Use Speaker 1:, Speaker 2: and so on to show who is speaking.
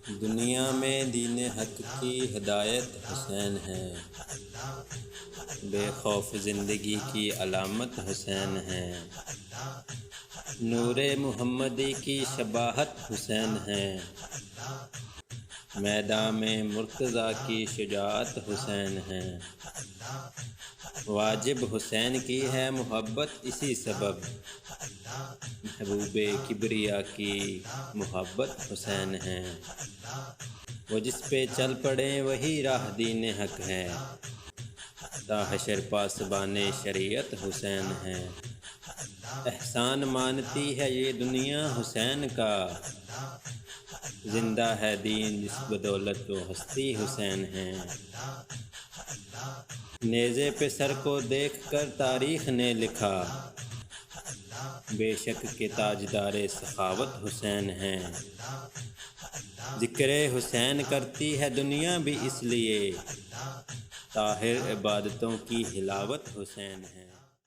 Speaker 1: دنیا میں دین حق کی ہدایت حسین ہے، بے خوف زندگی کی علامت حسین ہے، نور محمدی کی شباہت حسین ہے، میدان میں مرتضیٰ کی شجاعت حسین ہے، واجب حسین کی ہے محبت اسی سبب، محبوب کبریا کی محبت حسین ہے، وہ جس پہ چل پڑے وہی راہ دین حق ہے، تا حشر پاسبان شریعت حسین ہے، احسان مانتی ہے یہ دنیا حسین کا، زندہ ہے دین جس بدولت و ہستی حسین ہے، نیزے پہ سر کو دیکھ کر تاریخ نے لکھا، بے شک کہ تاجدار سخاوت حسین ہے، ذکر حسین کرتی ہے دنیا بھی اس لیے، طاہر عبادتوں کی حلاوت حسین ہے۔